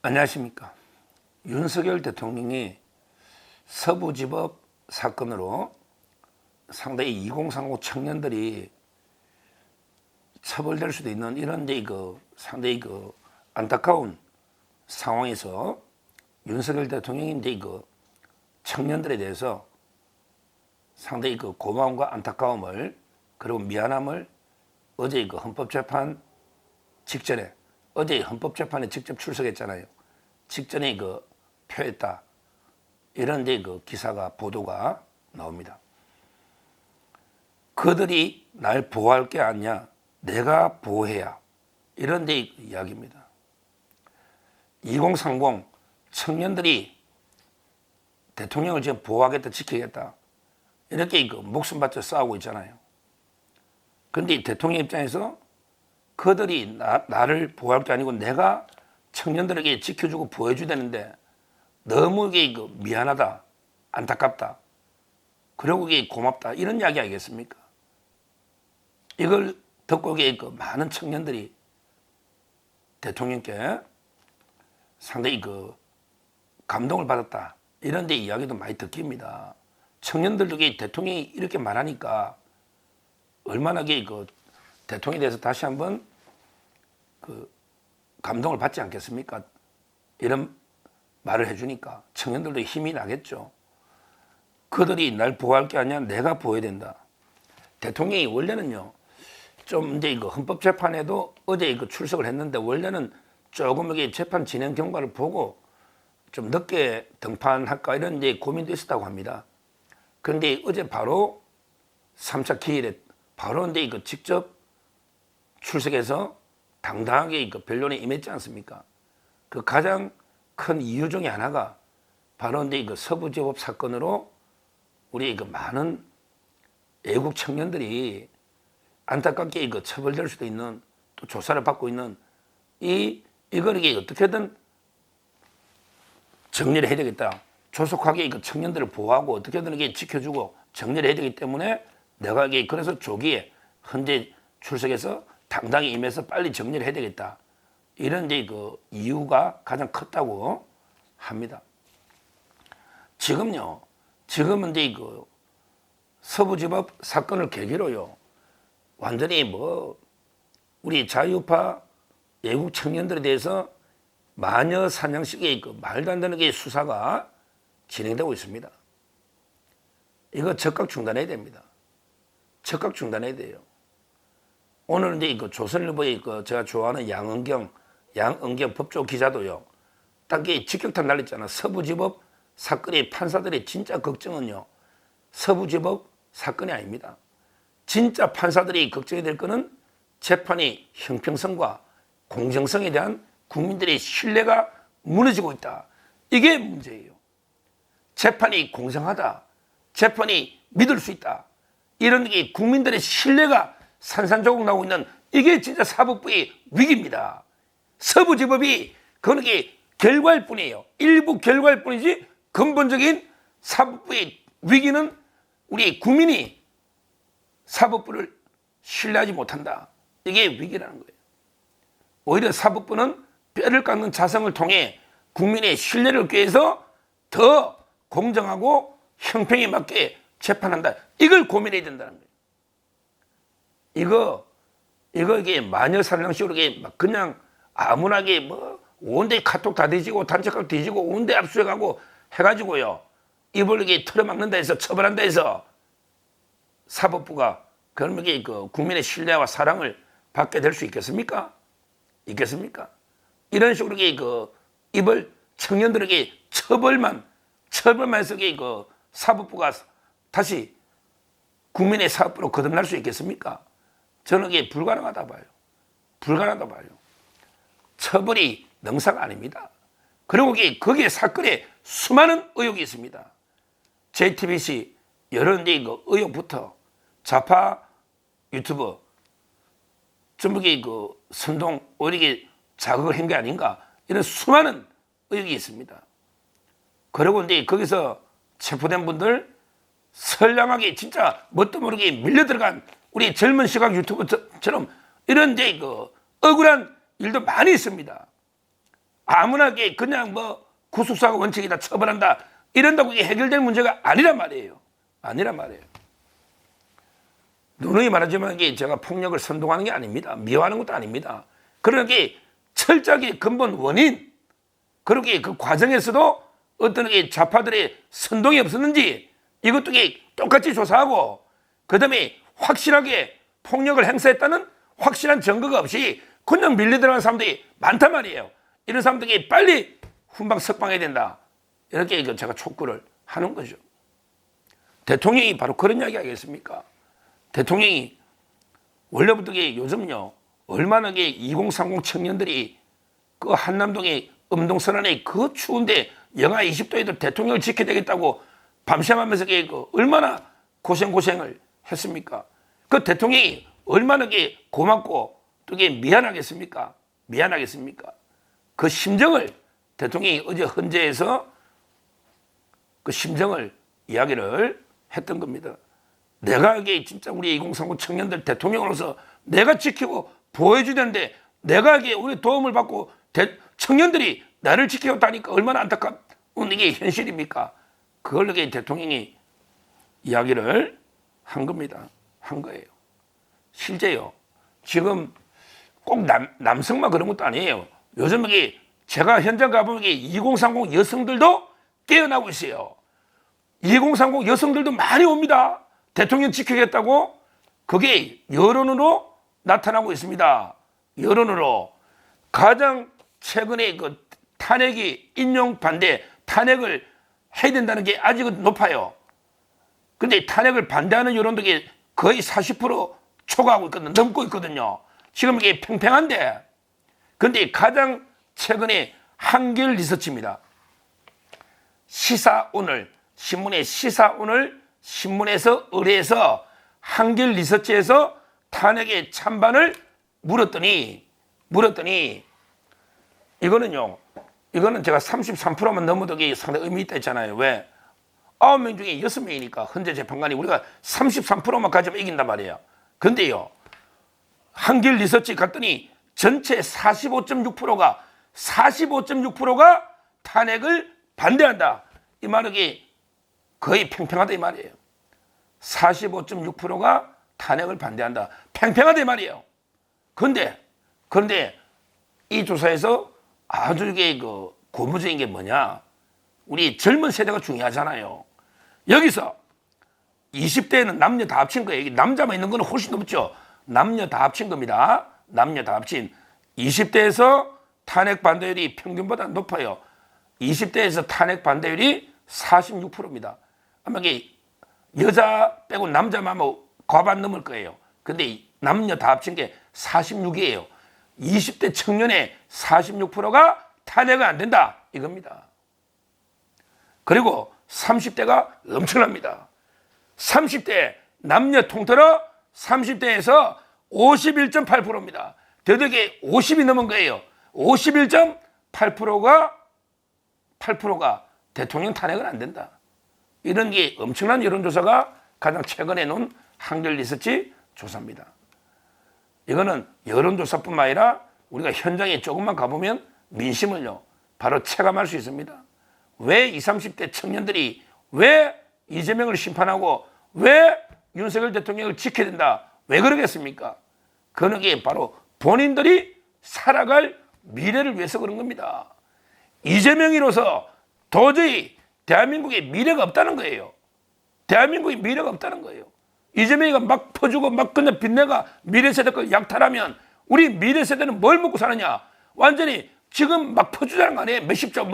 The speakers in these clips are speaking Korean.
안녕하십니까. 윤석열 대통령이 서부지법 사건으로 상당히 2030 청년들이 처벌될 수도 있는 이런 상당히 안타까운 상황에서 윤석열 대통령이 청년들에 대해서 상당히 고마움과 안타까움을 그리고 미안함을 어제 헌법재판 직전에 어제 헌법재판에 직접 출석했잖아요. 직전에 표했다. 이런 기사가 보도가 나옵니다. 그들이 날 보호할 게 아니야. 내가 보호해야. 이런 이야기입니다. 2030 청년들이 대통령을 지금 보호하겠다, 지키겠다. 이렇게 목숨 바쳐 싸우고 있잖아요. 그런데 대통령 입장에서 그들이 나를 보호할 게 아니고 내가 청년들에게 지켜주고 보호해줘야 되는데 너무 미안하다, 안타깝다, 그리고 고맙다 이런 이야기 아니겠습니까? 이걸 듣고 많은 청년들이 대통령께 상당히 감동을 받았다 이런 데 이야기도 많이 듣깁니다. 청년들도 대통령이 이렇게 말하니까 얼마나 대통령에 대해서 다시 한번 감동을 받지 않겠습니까? 이런 말을 해주니까 청년들도 힘이 나겠죠. 그들이 날 보호할 게 아니라 내가 보호해야 된다. 대통령이 원래는요, 좀 이제 헌법재판에도 어제 출석을 했는데 원래는 조금 재판 진행 경과를 보고 좀 늦게 등판할까 이런 고민도 있었다고 합니다. 그런데 어제 바로 3차 기일에 바로 직접 출석해서 당당하게 변론에 임했지 않습니까? 그 가장 큰 이유 중에 하나가 바로 서부지법 사건으로 우리 많은 애국 청년들이 안타깝게 처벌될 수도 있는 또 조사를 받고 있는 이걸 어떻게든 정리를 해야 되겠다. 조속하게 청년들을 보호하고 어떻게든 지켜주고 정리를 해야 되기 때문에 내가 그래서 조기에 현재 출석해서 당당히 임해서 빨리 정리를 해야 되겠다. 이런 이유가 가장 컸다고 합니다. 지금은 서부지법 사건을 계기로요, 완전히 우리 자유파 애국 청년들에 대해서 마녀 사냥식의 말도 안 되는 수사가 진행되고 있습니다. 이거 즉각 중단해야 됩니다. 즉각 중단해야 돼요. 오늘 조선일보의 제가 좋아하는 양은경 법조 기자도요, 딱 직격탄 날렸잖아. 서부지법 사건의 판사들의 진짜 걱정은요, 서부지법 사건이 아닙니다. 진짜 판사들이 걱정이 될 거는 재판의 형평성과 공정성에 대한 국민들의 신뢰가 무너지고 있다. 이게 문제예요. 재판이 공정하다, 재판이 믿을 수 있다, 이런 게 국민들의 신뢰가 산산조각 나오고 있는 이게 진짜 사법부의 위기입니다. 서부지법이 그런 게 결과일 뿐이에요. 일부 결과일 뿐이지 근본적인 사법부의 위기는 우리 국민이 사법부를 신뢰하지 못한다. 이게 위기라는 거예요. 오히려 사법부는 뼈를 깎는 자성을 통해 국민의 신뢰를 얻기 위해서 더 공정하고 형평에 맞게 재판한다. 이걸 고민해야 된다는 거예요. 이게 마녀 사냥식으로 그냥 아무나게 온데 카톡 다 뒤지고 단체카톡 뒤지고 온데 압수해가고 해가지고요, 이걸 틀어막는다 해서 처벌한다 해서 사법부가 그러면 국민의 신뢰와 사랑을 받게 될 수 있겠습니까? 있겠습니까? 이런 식으로 입을 청년들에게 처벌만 해서 사법부가 다시 국민의 사법부로 거듭날 수 있겠습니까? 저는 이게 불가능하다 봐요. 불가능하다 봐요. 처벌이 능사가 아닙니다. 그리고 거기에 사건에 수많은 의혹이 있습니다. JTBC 여러 의혹부터 좌파 유튜버 전부 선동 오히려 자극을 한 게 아닌가, 이런 수많은 의혹이 있습니다. 그리고 거기서 체포된 분들 선량하게 진짜 뭣도 모르게 밀려들어간 우리 젊은 시각 유튜버처럼 이런 억울한 일도 많이 있습니다. 아무나 그냥 뭐 구속사고 원칙이다 처벌한다 이런다고 이게 해결될 문제가 아니란 말이에요. 아니란 말이에요. 누누이 말하지만 이게 제가 폭력을 선동하는 게 아닙니다. 미워하는 것도 아닙니다. 그러나 철저하게 근본 원인, 그렇게 그 과정에서도 어떤 좌파들의 선동이 없었는지 이것도 똑같이 조사하고, 그 다음에 확실하게 폭력을 행사했다는 확실한 증거가 없이 그냥 밀려들어가는 사람들이 많단 말이에요. 이런 사람들이 빨리 훈방 석방해야 된다. 이렇게 제가 촉구를 하는 거죠. 대통령이 바로 그런 이야기 하겠습니까? 대통령이 원래부터 요즘요, 얼마나 2030 청년들이 그 한남동의 음동선언에 그 추운데 영하 20도에도 대통령을 지켜야 되겠다고 밤샘하면서 얼마나 고생을 했습니까? 그 대통령이 얼마나 고맙고 또 미안하겠습니까? 미안하겠습니까? 그 심정을 대통령이 어제 헌재에서 그 심정을 이야기를 했던 겁니다. 내가 진짜 우리 2030 청년들 대통령으로서 내가 지키고 보호해줘야 되는데 내가 우리 도움을 받고 청년들이 나를 지켜줬다니까 얼마나 안타까운 이게 현실입니까? 그걸 대통령이 이야기를 한 겁니다. 한 거예요. 실제요. 지금 꼭 남성만 그런 것도 아니에요. 요즘 제가 현장 가보면 2030 여성들도 깨어나고 있어요. 2030 여성들도 많이 옵니다. 대통령 지키겠다고. 그게 여론으로 나타나고 있습니다. 여론으로. 가장 최근에 탄핵이 인용 반대, 탄핵을 해야 된다는 게 아직은 높아요. 근데 탄핵을 반대하는 여론도 거의 40% 초과하고 있거든요. 넘고 있거든요. 지금 이게 팽팽한데. 근데 가장 최근에 한길 리서치입니다. 시사오늘, 신문의 시사오늘, 신문에서 의뢰해서 한길 리서치에서 탄핵의 찬반을 물었더니 이거는 제가 33%만 넘어도 상당히 의미 있다 했잖아요. 왜? 9명 중에 6명이니까 헌재 재판관이 우리가 33%만 가지면 이긴단 말이에요. 근데요, 한길 리서치 갔더니 전체 45.6%가 탄핵을 반대한다. 이 말은 거의 팽팽하다 이 말이에요. 45.6%가 탄핵을 반대한다. 팽팽하다 이 말이에요. 그런데 이 조사에서 아주 고무적인 게 뭐냐? 우리 젊은 세대가 중요하잖아요. 여기서 20대에는 남녀 다 합친 거예요. 남자만 있는 거는 훨씬 높죠. 남녀 다 합친 겁니다. 남녀 다 합친. 20대에서 탄핵 반대율이 평균보다 높아요. 20대에서 탄핵 반대율이 46%입니다. 아마 여자 빼고 남자만 과반 넘을 거예요. 근데 남녀 다 합친 게 46이에요. 20대 청년의 46%가 탄핵은 안 된다. 이겁니다. 그리고 30대가 엄청납니다. 30대 남녀 통틀어 30대에서 51.8%입니다. 드디어 50이 넘은 거예요. 51.8%가 대통령 탄핵은 안 된다. 이런 게 엄청난 여론조사가 가장 최근에 놓은 한길 리서치 조사입니다. 이거는 여론조사뿐만 아니라 우리가 현장에 조금만 가보면 민심을요 바로 체감할 수 있습니다. 왜 20, 30대 청년들이 왜 이재명을 심판하고 왜 윤석열 대통령을 지켜야 된다. 왜 그러겠습니까? 그런 게 바로 본인들이 살아갈 미래를 위해서 그런 겁니다. 이재명이로서 도저히 대한민국에 미래가 없다는 거예요. 대한민국에 미래가 없다는 거예요. 이재명이가 막 퍼주고 막 그냥 빚내가 미래 세대 걸 약탈하면 우리 미래 세대는 뭘 먹고 사느냐? 완전히 지금 막 퍼주자는 거 아니에요? 몇십조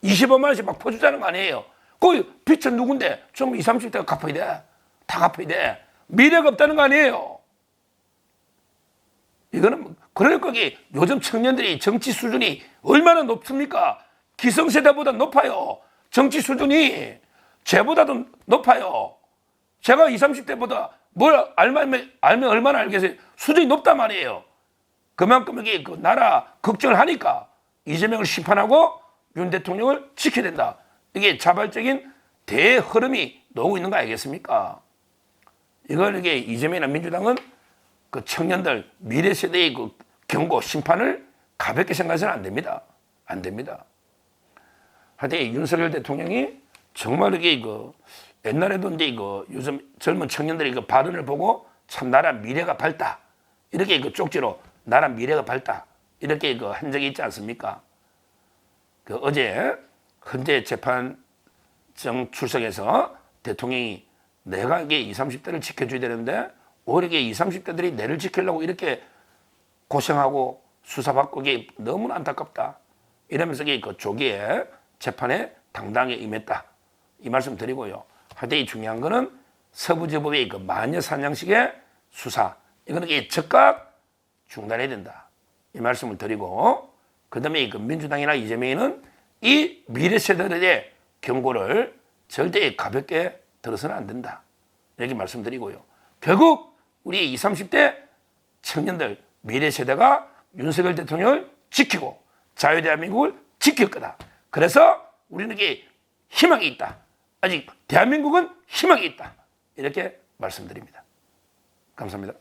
25만 원씩 막 퍼주자는 거 아니에요? 그 빚은 누군데? 좀 20, 30대가 갚아야 돼. 다 갚아야 돼. 미래가 없다는 거 아니에요? 이거는 그러니까 요즘 청년들이 정치 수준이 얼마나 높습니까? 기성세대보다 높아요. 정치 수준이 쟤보다도 높아요. 제가 20, 30대보다 뭘 알면 얼마나 알겠어요. 수준이 높단 말이에요. 그만큼 이게 그 나라 걱정을 하니까 이재명을 심판하고 윤 대통령을 지켜야 된다. 이게 자발적인 대흐름이 나오고 있는 거 아니겠습니까? 이걸 이재명이나 민주당은 그 청년들 미래 세대의 그 경고 심판을 가볍게 생각해서는 안 됩니다. 안 됩니다. 하여튼 윤석열 대통령이 정말 이게 이거 옛날에도 이제 이거 요즘 젊은 청년들이 그 발언을 보고 참 나라 미래가 밝다. 이렇게 그 쪽지로 나라 미래가 밝다. 이렇게 그 한 적이 있지 않습니까? 그 어제 헌재 재판정 출석에서 대통령이 내가 이게 20, 30대를 지켜줘야 되는데 오히려 이게 20, 30대들이 내를 지키려고 이렇게 고생하고 수사받고 이게 너무나 안타깝다. 이러면서 이게 그 조기에 재판에 당당하게 임했다. 이 말씀 드리고요. 하여튼 이 중요한 거는 서부지법의 그 마녀 사냥식의 수사. 이거는 즉각 중단해야 된다. 이 말씀을 드리고, 그 다음에 그 민주당이나 이재명이는 이 미래 세대들의 경고를 절대 가볍게 들어서는 안 된다. 이렇게 말씀드리고요. 결국 우리 20, 30대 청년들 미래 세대가 윤석열 대통령을 지키고 자유대한민국을 지킬 거다. 그래서 우리는 이게 희망이 있다. 아직 대한민국은 희망이 있다. 이렇게 말씀드립니다. 감사합니다.